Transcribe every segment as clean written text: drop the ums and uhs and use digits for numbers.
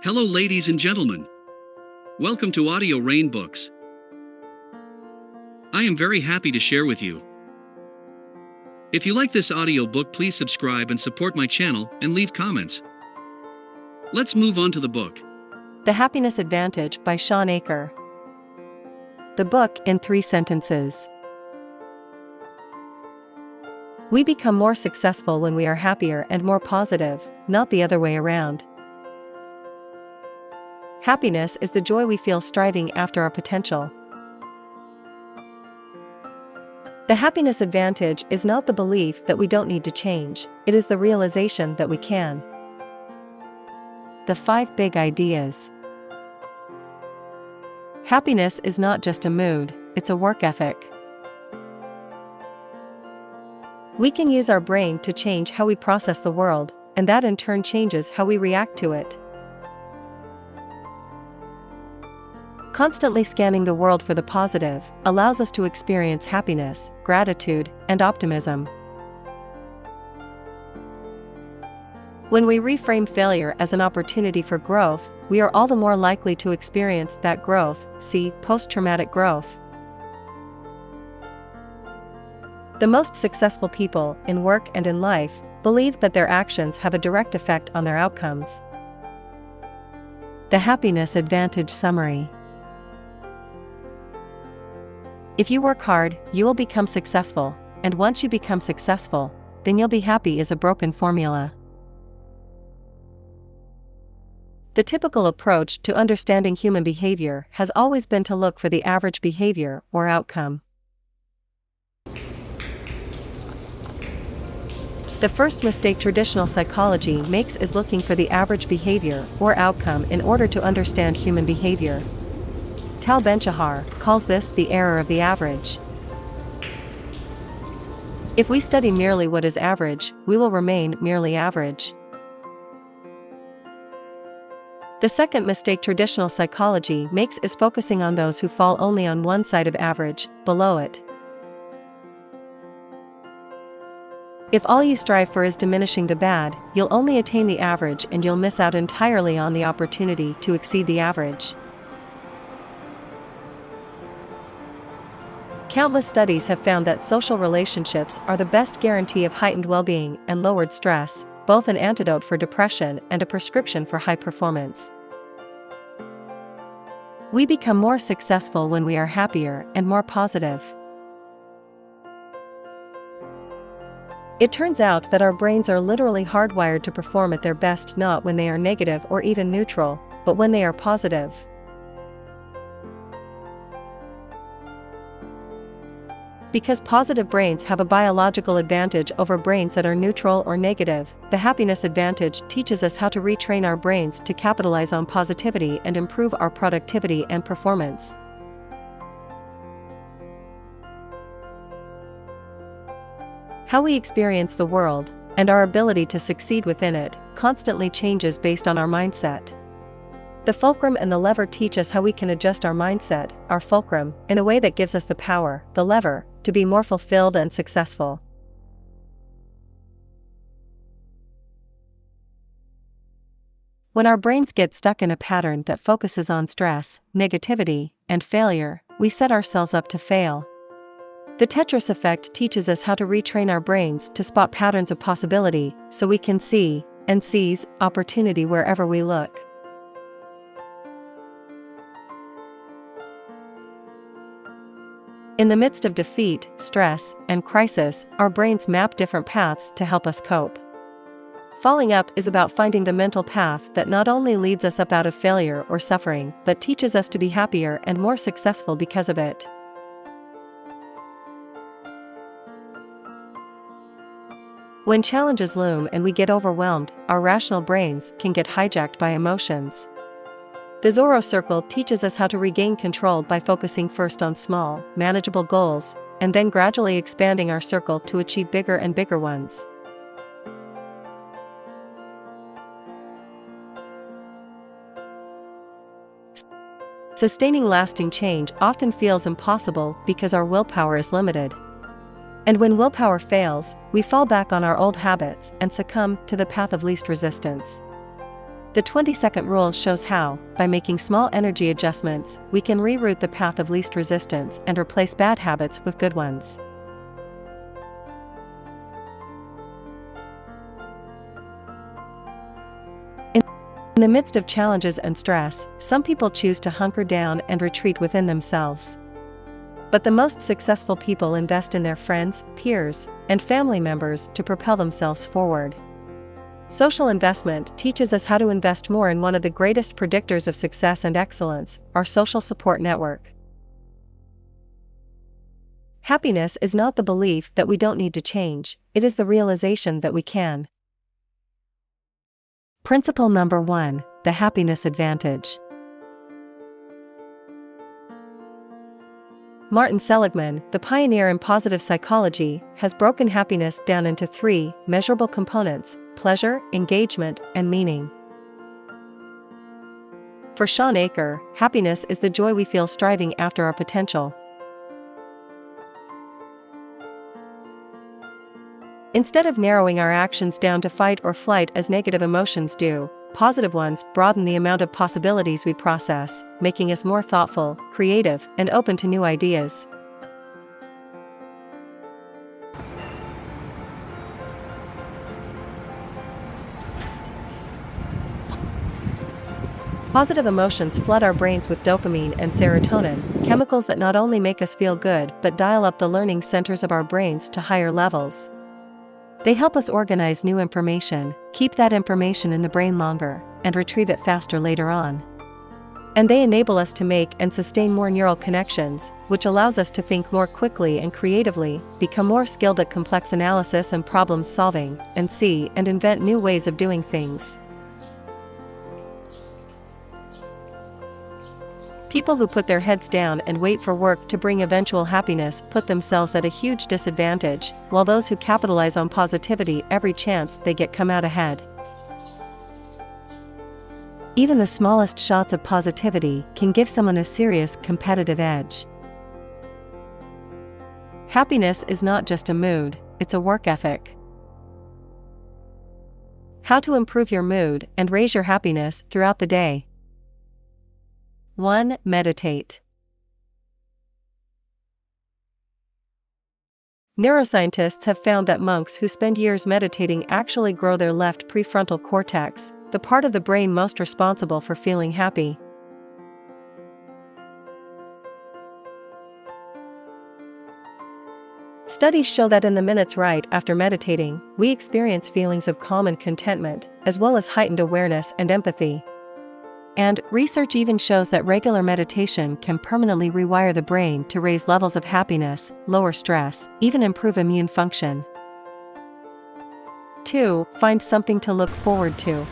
Hello, ladies and gentlemen. Welcome to Audio Rain Books. I am very happy to share with you. If you like this audio book, please subscribe and support my channel and leave comments. Let's move on to the book. The Happiness Advantage by Shawn Achor. The book in 3 sentences. We become more successful when we are happier and more positive, not the other way around. Happiness is the joy we feel striving after our potential. The happiness advantage is not the belief that we don't need to change, it is the realization that we can. The 5 big ideas. Happiness is not just a mood, it's a work ethic. We can use our brain to change how we process the world, and that in turn changes how we react to it. Constantly scanning the world for the positive allows us to experience happiness, gratitude, and optimism. When we reframe failure as an opportunity for growth, we are all the more likely to experience that growth. See post-traumatic growth. The most successful people in work and in life believe that their actions have a direct effect on their outcomes. The Happiness Advantage Summary. If you work hard, you will become successful, and once you become successful, then you'll be happy is a broken formula. The typical approach to understanding human behavior has always been to look for the average behavior or outcome. The first mistake traditional psychology makes is looking for the average behavior or outcome in order to understand human behavior. Tal Ben-Shahar calls this the error of the average. If we study merely what is average, we will remain merely average. The second mistake traditional psychology makes is focusing on those who fall only on one side of average, below it. If all you strive for is diminishing the bad, you'll only attain the average and you'll miss out entirely on the opportunity to exceed the average. Countless studies have found that social relationships are the best guarantee of heightened well-being and lowered stress, both an antidote for depression and a prescription for high performance. We become more successful when we are happier and more positive. It turns out that our brains are literally hardwired to perform at their best not when they are negative or even neutral, but when they are positive. Because positive brains have a biological advantage over brains that are neutral or negative, the happiness advantage teaches us how to retrain our brains to capitalize on positivity and improve our productivity and performance. How we experience the world, and our ability to succeed within it, constantly changes based on our mindset. The fulcrum and the lever teach us how we can adjust our mindset, our fulcrum, in a way that gives us the power, the lever, to be more fulfilled and successful. When our brains get stuck in a pattern that focuses on stress, negativity, and failure, we set ourselves up to fail. The Tetris effect teaches us how to retrain our brains to spot patterns of possibility so we can see and seize opportunity wherever we look. In the midst of defeat, stress, and crisis, our brains map different paths to help us cope. Falling up is about finding the mental path that not only leads us up out of failure or suffering, but teaches us to be happier and more successful because of it. When challenges loom and we get overwhelmed, our rational brains can get hijacked by emotions. The Zorro Circle teaches us how to regain control by focusing first on small, manageable goals, and then gradually expanding our circle to achieve bigger and bigger ones. Sustaining lasting change often feels impossible because our willpower is limited. And when willpower fails, we fall back on our old habits and succumb to the path of least resistance. The 20-second rule shows how, by making small energy adjustments, we can reroute the path of least resistance and replace bad habits with good ones. In the midst of challenges and stress, some people choose to hunker down and retreat within themselves. But the most successful people invest in their friends, peers, and family members to propel themselves forward. Social investment teaches us how to invest more in one of the greatest predictors of success and excellence, our social support network. Happiness is not the belief that we don't need to change, it is the realization that we can. Principle number 1, the happiness advantage. Martin Seligman, the pioneer in positive psychology, has broken happiness down into 3 measurable components: pleasure, engagement, and meaning. For Sean Aker, happiness is the joy we feel striving after our potential. Instead of narrowing our actions down to fight or flight as negative emotions do, positive ones broaden the amount of possibilities we process, making us more thoughtful, creative, and open to new ideas. Positive emotions flood our brains with dopamine and serotonin, chemicals that not only make us feel good but dial up the learning centers of our brains to higher levels. They help us organize new information, keep that information in the brain longer, and retrieve it faster later on. And they enable us to make and sustain more neural connections, which allows us to think more quickly and creatively, become more skilled at complex analysis and problem solving, and see and invent new ways of doing things. People who put their heads down and wait for work to bring eventual happiness put themselves at a huge disadvantage, while those who capitalize on positivity every chance they get come out ahead. Even the smallest shots of positivity can give someone a serious competitive edge. Happiness is not just a mood, it's a work ethic. How to improve your mood and raise your happiness throughout the day. 1. Meditate. Neuroscientists have found that monks who spend years meditating actually grow their left prefrontal cortex, the part of the brain most responsible for feeling happy. Studies show that in the minutes right after meditating, we experience feelings of calm and contentment, as well as heightened awareness and empathy. And research even shows that regular meditation can permanently rewire the brain to raise levels of happiness, lower stress, even improve immune function. 2. Find something to look forward to.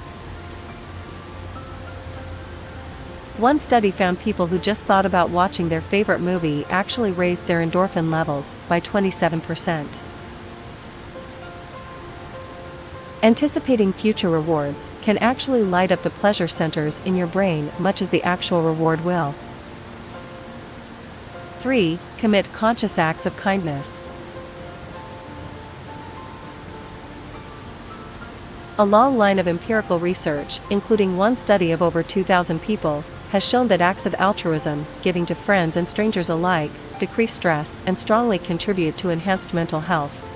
One study found people who just thought about watching their favorite movie actually raised their endorphin levels by 27%. Anticipating future rewards can actually light up the pleasure centers in your brain much as the actual reward will. 3. Commit conscious acts of kindness. A long line of empirical research, including one study of over 2,000 people, has shown that acts of altruism, giving to friends and strangers alike, decrease stress and strongly contribute to enhanced mental health.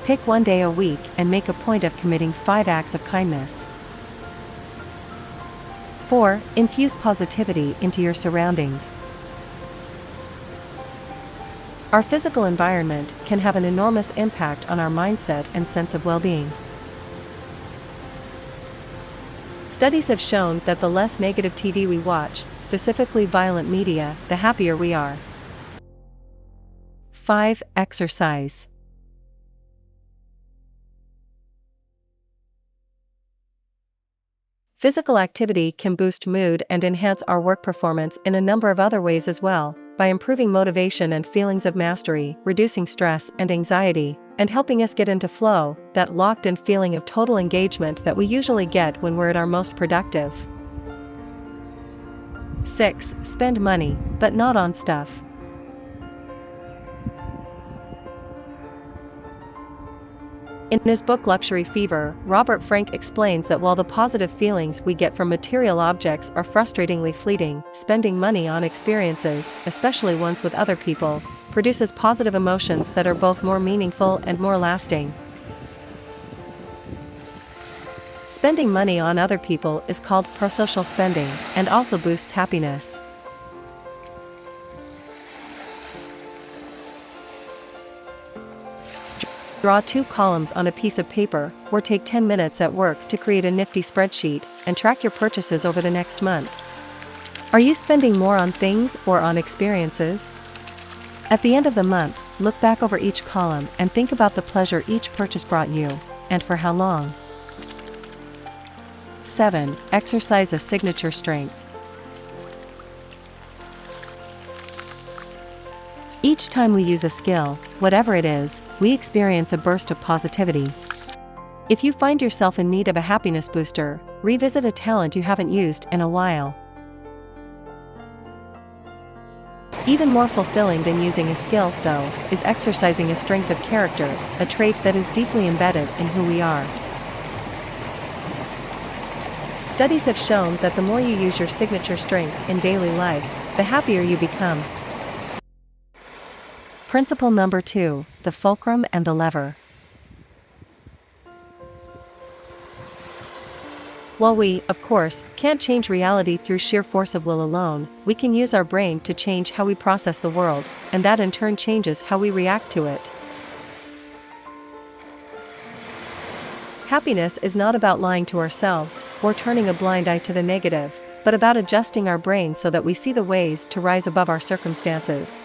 Pick one day a week and make a point of committing 5 acts of kindness. 4. Infuse positivity into your surroundings. Our physical environment can have an enormous impact on our mindset and sense of well-being. Studies have shown that the less negative TV we watch, specifically violent media, the happier we are. 5. Exercise. Physical activity can boost mood and enhance our work performance in a number of other ways as well, by improving motivation and feelings of mastery, reducing stress and anxiety, and helping us get into flow, that locked-in feeling of total engagement that we usually get when we're at our most productive. 6. Spend money, but not on stuff. In his book Luxury Fever, Robert Frank explains that while the positive feelings we get from material objects are frustratingly fleeting, spending money on experiences, especially ones with other people, produces positive emotions that are both more meaningful and more lasting. Spending money on other people is called prosocial spending and also boosts happiness. Draw 2 columns on a piece of paper, or take 10 minutes at work to create a nifty spreadsheet and track your purchases over the next month. Are you spending more on things or on experiences? At the end of the month, look back over each column and think about the pleasure each purchase brought you, and for how long. 7. Exercise a signature strength. Each time we use a skill, whatever it is, we experience a burst of positivity. If you find yourself in need of a happiness booster, revisit a talent you haven't used in a while. Even more fulfilling than using a skill, though, is exercising a strength of character, a trait that is deeply embedded in who we are. Studies have shown that the more you use your signature strengths in daily life, the happier you become. Principle number 2, the fulcrum and the lever. While we, of course, can't change reality through sheer force of will alone, we can use our brain to change how we process the world, and that in turn changes how we react to it. Happiness is not about lying to ourselves, or turning a blind eye to the negative, but about adjusting our brain so that we see the ways to rise above our circumstances.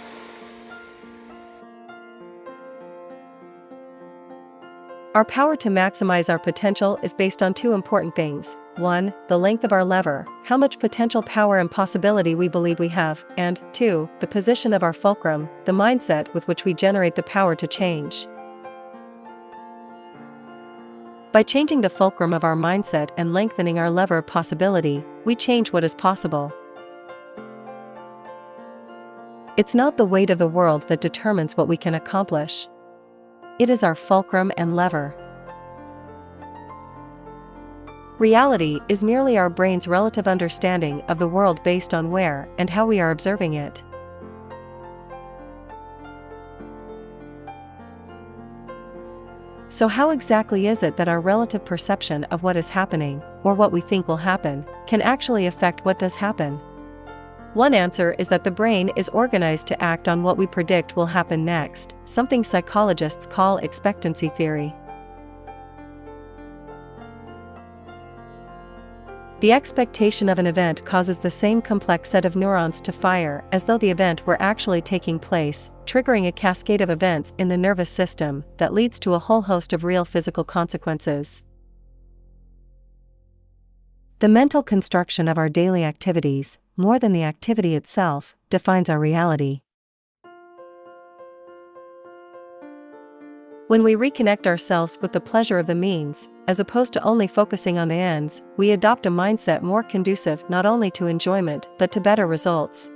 Our power to maximize our potential is based on 2 important things. 1. The length of our lever, how much potential power and possibility we believe we have, and 2. The position of our fulcrum, the mindset with which we generate the power to change. By changing the fulcrum of our mindset and lengthening our lever of possibility, we change what is possible. It's not the weight of the world that determines what we can accomplish. It is our fulcrum and lever. Reality is merely our brain's relative understanding of the world based on where and how we are observing it. So how exactly is it that our relative perception of what is happening, or what we think will happen, can actually affect what does happen? One answer is that the brain is organized to act on what we predict will happen next, something psychologists call expectancy theory. The expectation of an event causes the same complex set of neurons to fire as though the event were actually taking place, triggering a cascade of events in the nervous system that leads to a whole host of real physical consequences. The mental construction of our daily activities, more than the activity itself, defines our reality. When we reconnect ourselves with the pleasure of the means, as opposed to only focusing on the ends, we adopt a mindset more conducive not only to enjoyment but to better results.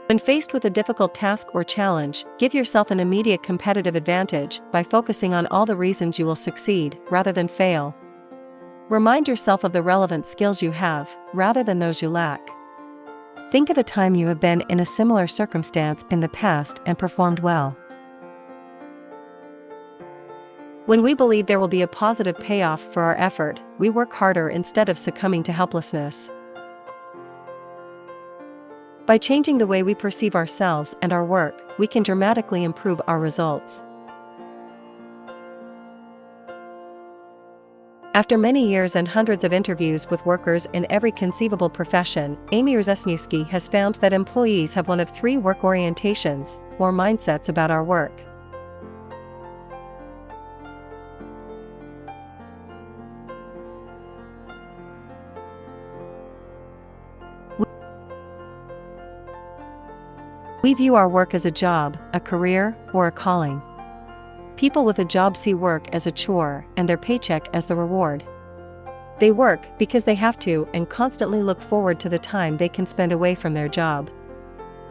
When faced with a difficult task or challenge, give yourself an immediate competitive advantage by focusing on all the reasons you will succeed rather than fail. Remind yourself of the relevant skills you have, rather than those you lack. Think of a time you have been in a similar circumstance in the past and performed well. When we believe there will be a positive payoff for our effort, we work harder instead of succumbing to helplessness. By changing the way we perceive ourselves and our work, we can dramatically improve our results. After many years and hundreds of interviews with workers in every conceivable profession, Amy Rzesniewski has found that employees have one of 3 work orientations, or mindsets about our work. We view our work as a job, a career, or a calling. People with a job see work as a chore and their paycheck as the reward. They work because they have to and constantly look forward to the time they can spend away from their job.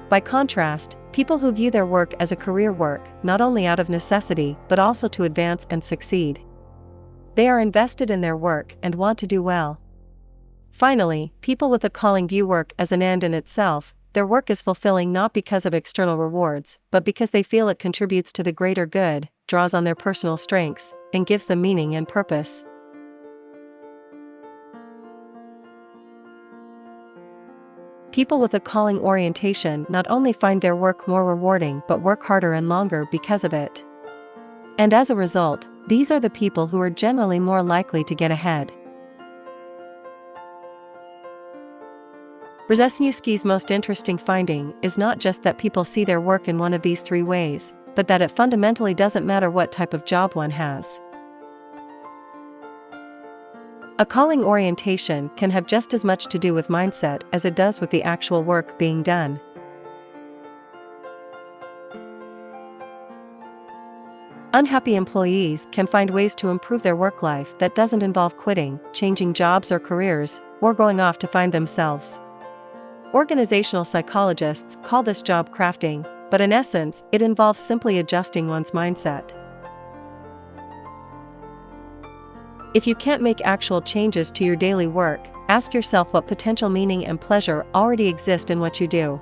By contrast, people who view their work as a career work, not only out of necessity but also to advance and succeed. They are invested in their work and want to do well. Finally, people with a calling view work as an end in itself. Their work is fulfilling not because of external rewards, but because they feel it contributes to the greater good, draws on their personal strengths, and gives them meaning and purpose. People with a calling orientation not only find their work more rewarding but work harder and longer because of it. And as a result, these are the people who are generally more likely to get ahead. Brzezinski's most interesting finding is not just that people see their work in one of these three ways, but that it fundamentally doesn't matter what type of job one has. A calling orientation can have just as much to do with mindset as it does with the actual work being done. Unhappy employees can find ways to improve their work life that doesn't involve quitting, changing jobs or careers, or going off to find themselves. Organizational psychologists call this job crafting, but in essence, it involves simply adjusting one's mindset. If you can't make actual changes to your daily work, ask yourself what potential meaning and pleasure already exist in what you do.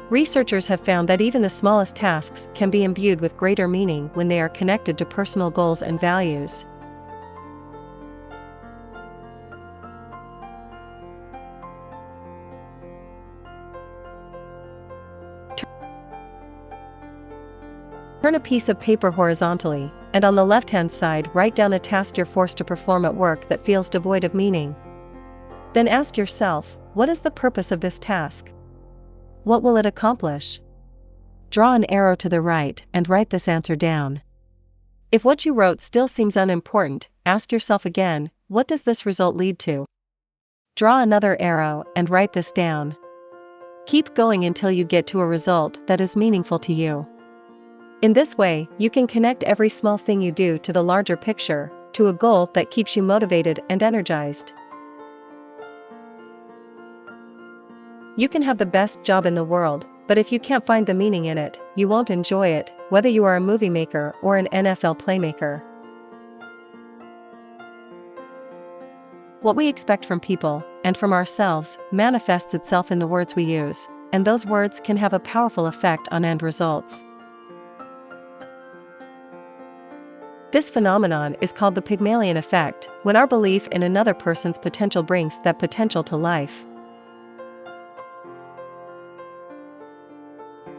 Researchers have found that even the smallest tasks can be imbued with greater meaning when they are connected to personal goals and values. Turn a piece of paper horizontally, and on the left-hand side write down a task you're forced to perform at work that feels devoid of meaning. Then ask yourself, what is the purpose of this task? What will it accomplish? Draw an arrow to the right and write this answer down. If what you wrote still seems unimportant, ask yourself again, what does this result lead to? Draw another arrow and write this down. Keep going until you get to a result that is meaningful to you. In this way, you can connect every small thing you do to the larger picture, to a goal that keeps you motivated and energized. You can have the best job in the world, but if you can't find the meaning in it, you won't enjoy it, whether you are a movie maker or an NFL playmaker. What we expect from people, and from ourselves, manifests itself in the words we use, and those words can have a powerful effect on end results. This phenomenon is called the Pygmalion effect, when our belief in another person's potential brings that potential to life.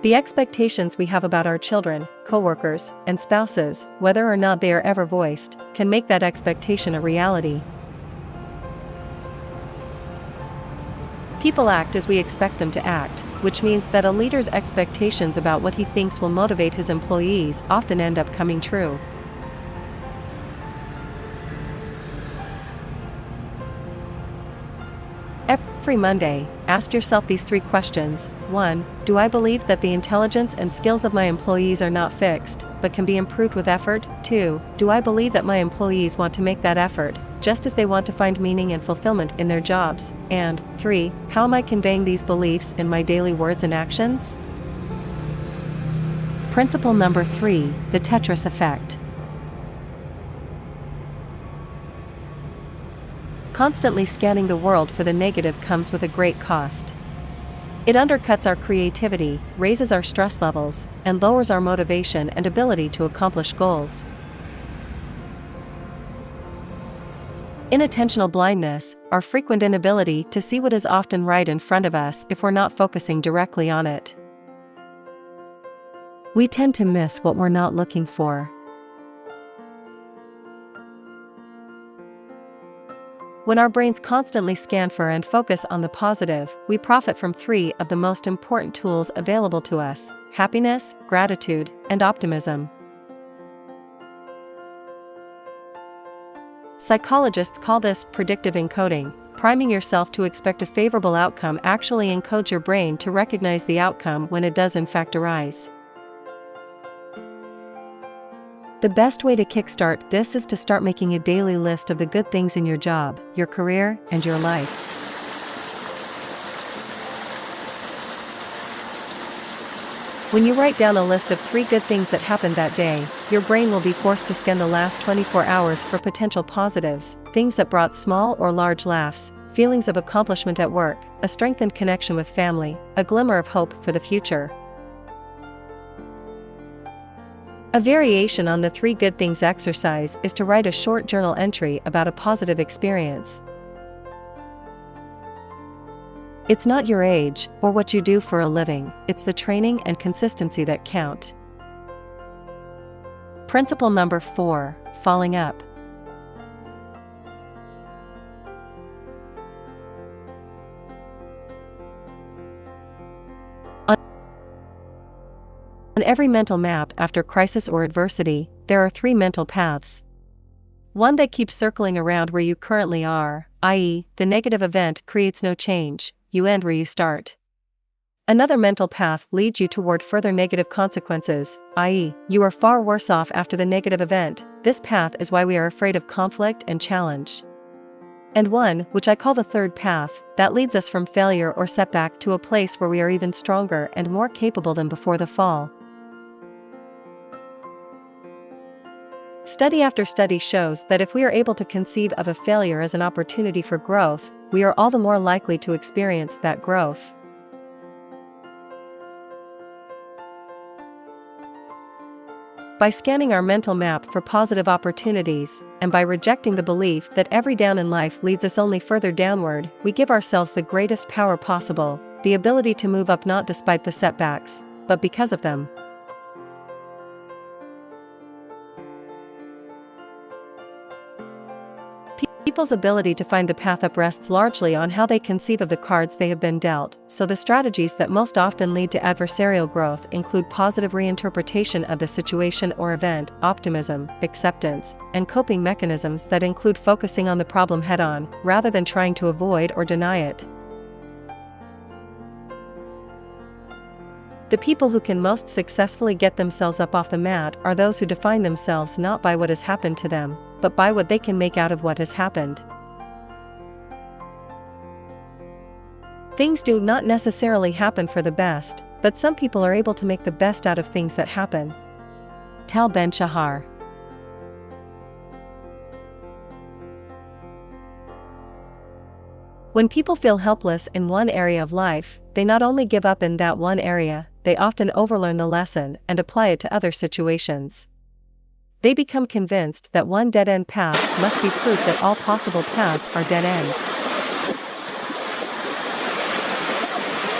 The expectations we have about our children, coworkers, and spouses, whether or not they are ever voiced, can make that expectation a reality. People act as we expect them to act, which means that a leader's expectations about what he thinks will motivate his employees often end up coming true. Every Monday, ask yourself these three questions. 1. Do I believe that the intelligence and skills of my employees are not fixed, but can be improved with effort? 2. Do I believe that my employees want to make that effort, just as they want to find meaning and fulfillment in their jobs? And 3. How am I conveying these beliefs in my daily words and actions? Principle number 3, the Tetris effect. Constantly scanning the world for the negative comes with a great cost. It undercuts our creativity, raises our stress levels, and lowers our motivation and ability to accomplish goals. Inattentional blindness, our frequent inability to see what is often right in front of us if we're not focusing directly on it. We tend to miss what we're not looking for. When our brains constantly scan for and focus on the positive, we profit from 3 of the most important tools available to us: happiness, gratitude, and optimism. Psychologists call this predictive encoding. Priming yourself to expect a favorable outcome actually encodes your brain to recognize the outcome when it does in fact arise. The best way to kickstart this is to start making a daily list of the good things in your job, your career, and your life. When you write down a list of 3 good things that happened that day, your brain will be forced to scan the last 24 hours for potential positives, things that brought small or large laughs, feelings of accomplishment at work, a strengthened connection with family, a glimmer of hope for the future. A variation on the 3 good things exercise is to write a short journal entry about a positive experience. It's not your age, or what you do for a living, it's the training and consistency that count. Principle number 4, following up. On every mental map after crisis or adversity, there are 3 mental paths. One that keeps circling around where you currently are, i.e., the negative event creates no change, you end where you start. Another mental path leads you toward further negative consequences, i.e., you are far worse off after the negative event. This path is why we are afraid of conflict and challenge. And one, which I call the third path, that leads us from failure or setback to a place where we are even stronger and more capable than before the fall. Study after study shows that if we are able to conceive of a failure as an opportunity for growth, we are all the more likely to experience that growth. By scanning our mental map for positive opportunities, and by rejecting the belief that every down in life leads us only further downward, we give ourselves the greatest power possible, the ability to move up not despite the setbacks, but because of them. People's ability to find the path up rests largely on how they conceive of the cards they have been dealt, so the strategies that most often lead to adversarial growth include positive reinterpretation of the situation or event, optimism, acceptance, and coping mechanisms that include focusing on the problem head-on, rather than trying to avoid or deny it. The people who can most successfully get themselves up off the mat are those who define themselves not by what has happened to them, but by what they can make out of what has happened. Things do not necessarily happen for the best, but some people are able to make the best out of things that happen. Tal Ben-Shahar. When people feel helpless in one area of life, they not only give up in that one area, they often overlearn the lesson and apply it to other situations. They become convinced that one dead-end path must be proof that all possible paths are dead ends.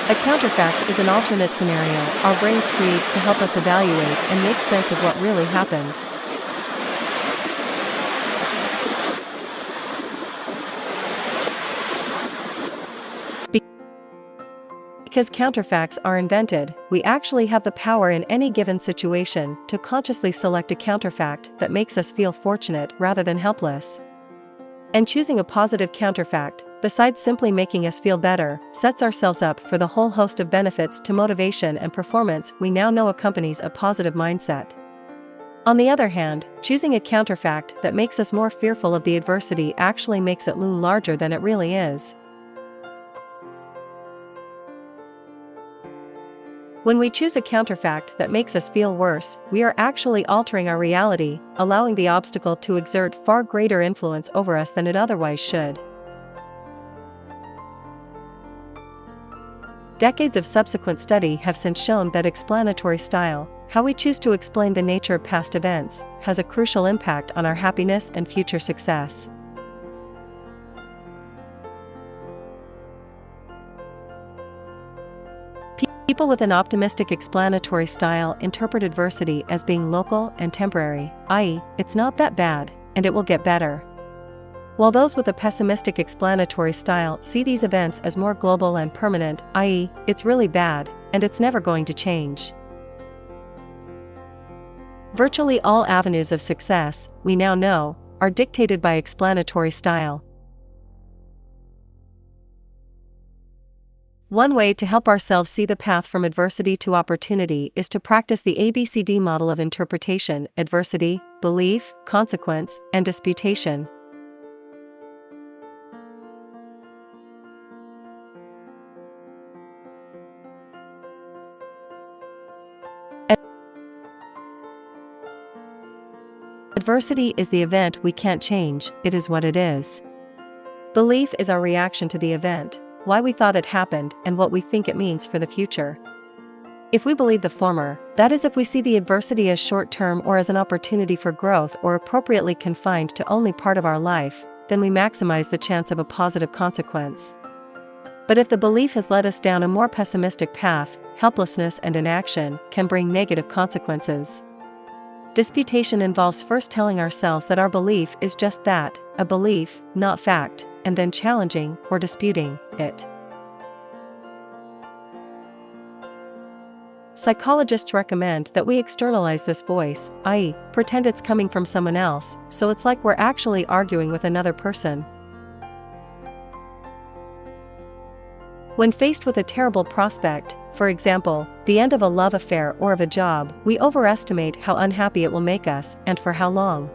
A counterfact is an alternate scenario our brains create to help us evaluate and make sense of what really happened. Because counterfacts are invented, we actually have the power in any given situation to consciously select a counterfact that makes us feel fortunate rather than helpless. And choosing a positive counterfact, besides simply making us feel better, sets ourselves up for the whole host of benefits to motivation and performance we now know accompanies a positive mindset. On the other hand, choosing a counterfact that makes us more fearful of the adversity actually makes it loom larger than it really is. When we choose a counterfact that makes us feel worse, we are actually altering our reality, allowing the obstacle to exert far greater influence over us than it otherwise should. Decades of subsequent study have since shown that explanatory style, how we choose to explain the nature of past events, has a crucial impact on our happiness and future success. People with an optimistic explanatory style interpret adversity as being local and temporary, i.e., it's not that bad, and it will get better. While those with a pessimistic explanatory style see these events as more global and permanent, i.e., it's really bad, and it's never going to change. Virtually all avenues of success, we now know, are dictated by explanatory style. One way to help ourselves see the path from adversity to opportunity is to practice the ABCD model of interpretation: adversity, belief, consequence, and disputation. Adversity is the event we can't change, it is what it is. Belief is our reaction to the event, why we thought it happened, and what we think it means for the future. If we believe the former, that is, if we see the adversity as short-term or as an opportunity for growth or appropriately confined to only part of our life, then we maximize the chance of a positive consequence. But if the belief has led us down a more pessimistic path, helplessness and inaction can bring negative consequences. Disputation involves first telling ourselves that our belief is just that, a belief, not fact, and then challenging or disputing it. Psychologists recommend that we externalize this voice, i.e., pretend it's coming from someone else, so it's like we're actually arguing with another person. When faced with a terrible prospect, for example, the end of a love affair or of a job, we overestimate how unhappy it will make us and for how long.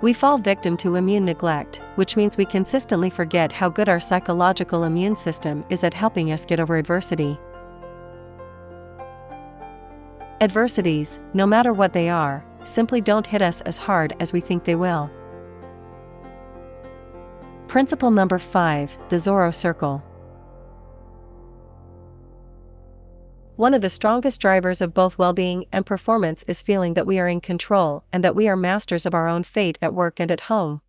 We fall victim to immune neglect, which means we consistently forget how good our psychological immune system is at helping us get over adversity. Adversities, no matter what they are, simply don't hit us as hard as we think they will. Principle number 5, the Zorro Circle. One of the strongest drivers of both well-being and performance is feeling that we are in control and that we are masters of our own fate at work and at home.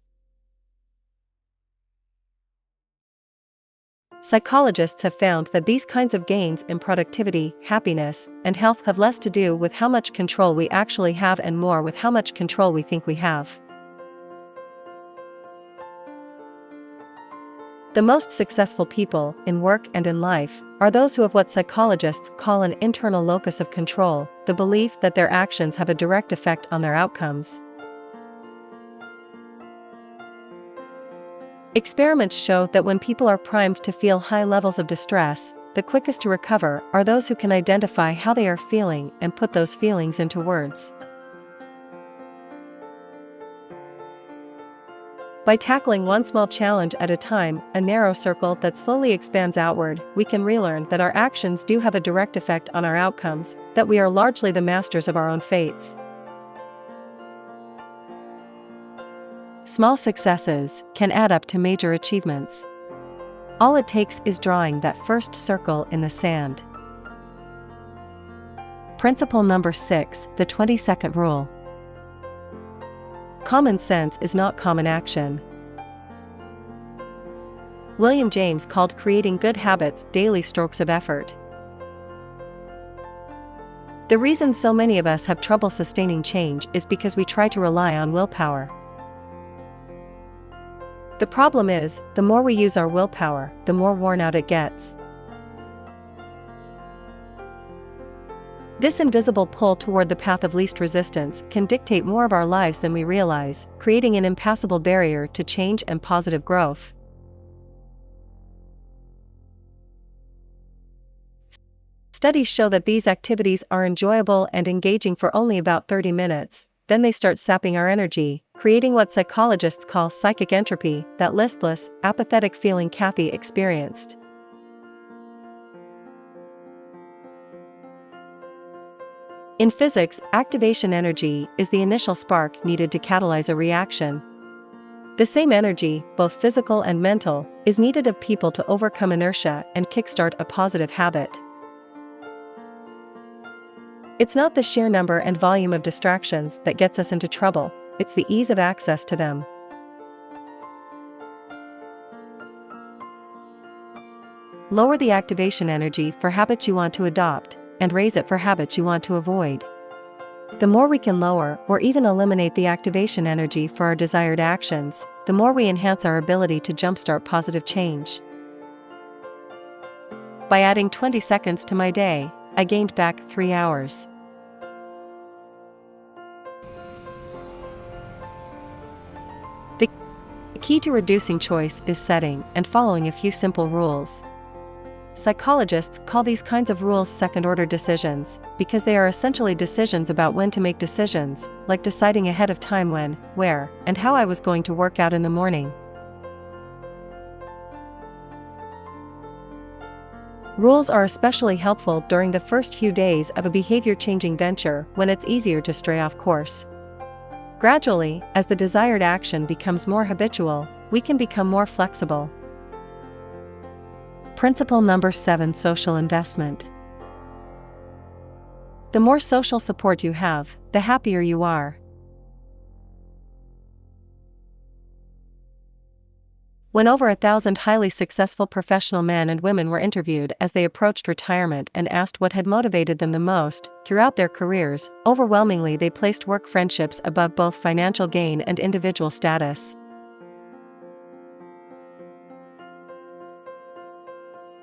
Psychologists have found that these kinds of gains in productivity, happiness, and health have less to do with how much control we actually have and more with how much control we think we have. The most successful people, in work and in life, are those who have what psychologists call an internal locus of control, the belief that their actions have a direct effect on their outcomes. Experiments show that when people are primed to feel high levels of distress, the quickest to recover are those who can identify how they are feeling and put those feelings into words. By tackling one small challenge at a time, a narrow circle that slowly expands outward, we can relearn that our actions do have a direct effect on our outcomes, that we are largely the masters of our own fates. Small successes can add up to major achievements. All it takes is drawing that first circle in the sand. Principle number 6, the 20-second rule. Common sense is not common action. William James called creating good habits daily strokes of effort. The reason so many of us have trouble sustaining change is because we try to rely on willpower. The problem is, the more we use our willpower, the more worn out it gets. This invisible pull toward the path of least resistance can dictate more of our lives than we realize, creating an impassable barrier to change and positive growth. Studies show that these activities are enjoyable and engaging for only about 30 minutes, then they start sapping our energy, creating what psychologists call psychic entropy, that listless, apathetic feeling Kathy experienced. In physics, activation energy is the initial spark needed to catalyze a reaction. The same energy, both physical and mental, is needed of people to overcome inertia and kickstart a positive habit. It's not the sheer number and volume of distractions that gets us into trouble, it's the ease of access to them. Lower the activation energy for habits you want to adopt, and raise it for habits you want to avoid. The more we can lower or even eliminate the activation energy for our desired actions, the more we enhance our ability to jumpstart positive change. By adding 20 seconds to my day, I gained back 3 hours. The key to reducing choice is setting and following a few simple rules. Psychologists call these kinds of rules second-order decisions, because they are essentially decisions about when to make decisions, like deciding ahead of time when, where, and how I was going to work out in the morning. Rules are especially helpful during the first few days of a behavior-changing venture when it's easier to stray off course. Gradually, as the desired action becomes more habitual, we can become more flexible. Principle number 7: Social investment. The more social support you have, the happier you are. When over 1,000 highly successful professional men and women were interviewed as they approached retirement and asked what had motivated them the most throughout their careers, overwhelmingly they placed work friendships above both financial gain and individual status.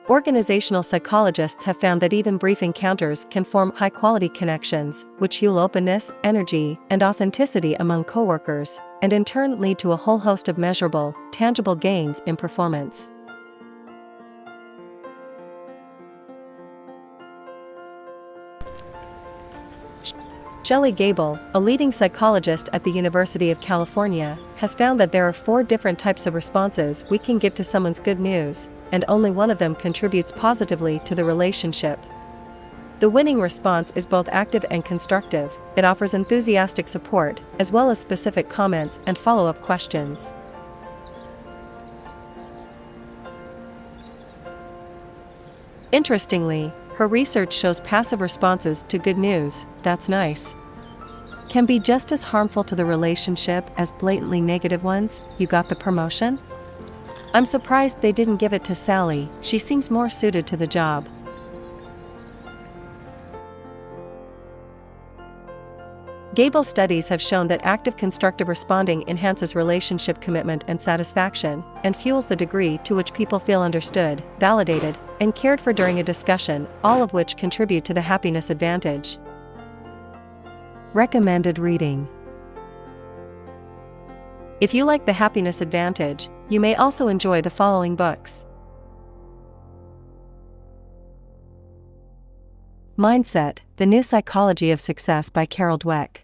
Organizational psychologists have found that even brief encounters can form high-quality connections, which fuel openness, energy, and authenticity among coworkers, and in turn lead to a whole host of measurable, tangible gains in performance. Shelley Gable, a leading psychologist at the University of California, has found that there are 4 different types of responses we can give to someone's good news, and only one of them contributes positively to the relationship. The winning response is both active and constructive. It offers enthusiastic support, as well as specific comments and follow-up questions. Interestingly, her research shows passive responses to good news, "That's nice," can be just as harmful to the relationship as blatantly negative ones, "You got the promotion? I'm surprised they didn't give it to Sally, she seems more suited to the job." Gable's studies have shown that active constructive responding enhances relationship commitment and satisfaction, and fuels the degree to which people feel understood, validated, and cared for during a discussion, all of which contribute to the happiness advantage. Recommended reading. If you like the happiness advantage, you may also enjoy the following books. Mindset: The New Psychology of Success by Carol Dweck.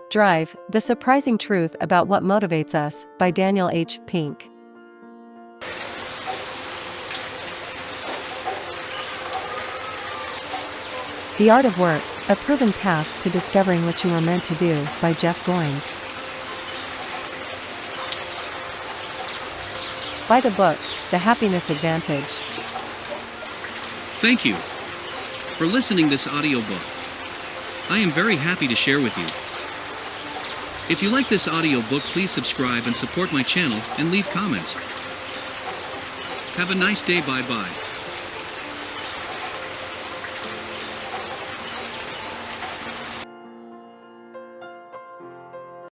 Drive: The Surprising Truth About What Motivates Us by Daniel H. Pink. The Art of Work: A Proven Path to Discovering What You Are Meant to Do by Jeff Goins. Buy the book, The Happiness Advantage. Thank you for listening this audiobook. I am very happy to share with you. If you like this audiobook, please subscribe and support my channel and leave comments. Have a nice day. Bye bye.